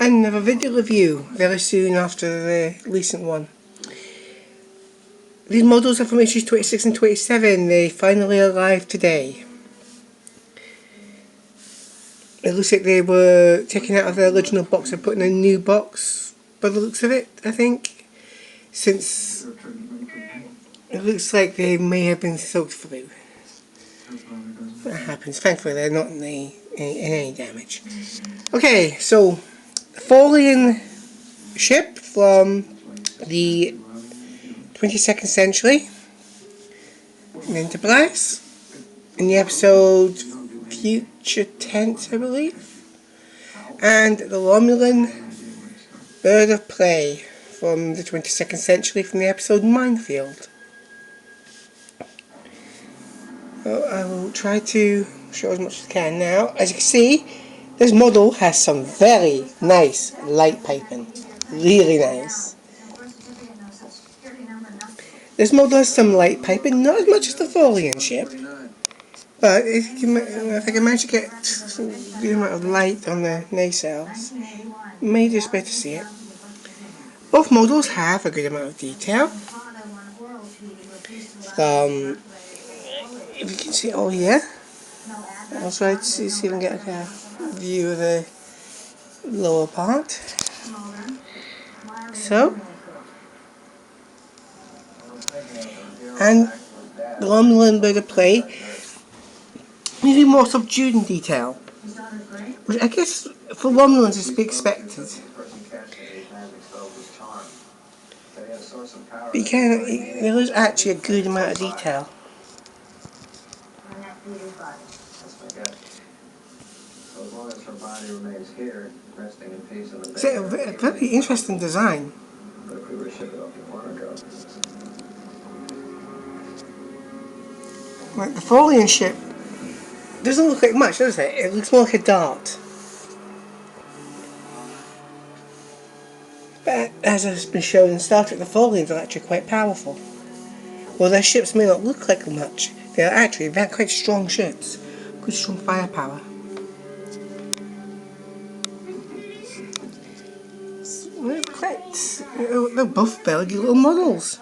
and another video review very soon after the recent one. These models are from issues 26 and 27. They finally arrived today. It looks like they were taken out of their original box and put in a new box by the looks of it, I think. Since it looks like they may have been soaked through. That happens. Thankfully they're not in any damage. Okay, so Tholian ship from the 22nd century in Enterprise in the episode Future Tense, I believe, and the Romulan Bird of Prey from the 22nd century from the episode Minefield. So I will try to show as much as I can now. As you can see, this model has some very nice light piping. Really nice. This model has some light piping, not as much as the Tholian ship. But if I can manage to get some good amount of light on the nacelles, you may just better see it. Both models have a good amount of detail. If you can see it all here, I'll try to see if I can get a view of the lower part. So, and the Romulan Bird of Prey maybe more subdued in detail, which I guess for Romulans is to be expected. But there is actually a good amount of detail. It's a very interesting design. Like the Tholian ship doesn't look like much, does it? It looks more like a dart. But as has been shown in Star Trek, the Tholians are actually quite powerful. While their ships may not look like much, they are actually quite strong ships. Good strong firepower. They're both very good little models.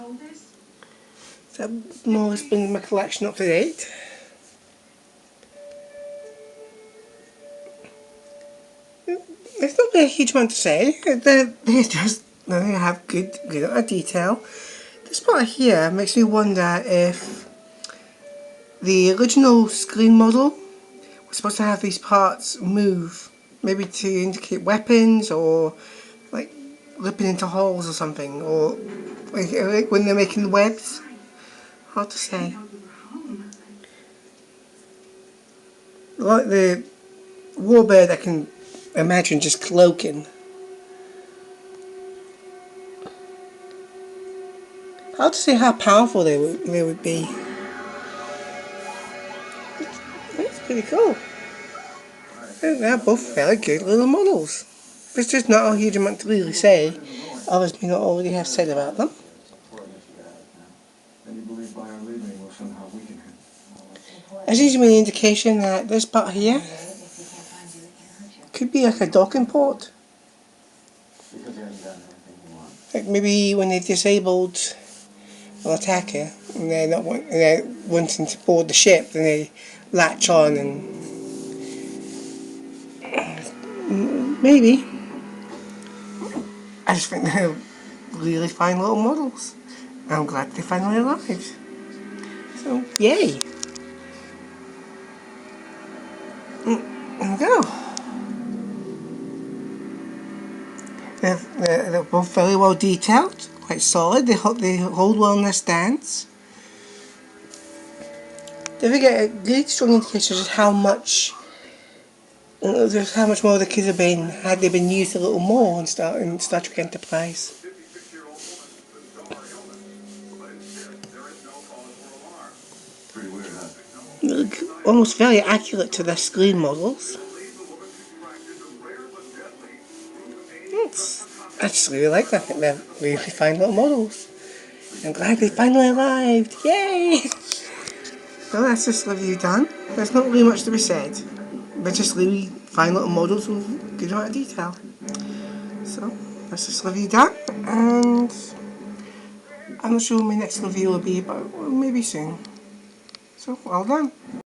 So that more or less brings my collection up to date. There's not really a huge amount to say. They have good detail. This part here makes me wonder if the original screen model was supposed to have these parts move, maybe to indicate weapons or like ripping into holes or something, or like when they're making the webs. Hard to say. Like the warbird, I can imagine just cloaking. Hard to say how powerful they would be. That's pretty cool. They're both very good little models. There's just not a huge amount to really say, others may not already have said about them. As usually an indication that this part here could be like a docking port. Like maybe when they disabled an attacker and they're wanting to board the ship, then they latch on and maybe. I just think they're really fine little models. I'm glad they finally arrived. So, yay! There we go. They're both very well detailed, quite solid. They hold well in their stands. They get a good strong indication of just how much more they could have been had they been used a little more in Star Trek Enterprise. They look almost very accurate to their screen models. I just really like that. I think they're really fine little models. I'm glad they finally arrived. Yay! So that's this review done. There's not really much to be said. They're just really fine little models with good amount of detail. So let's just review that, and I'm not sure when my next review will be, but maybe soon. So well done.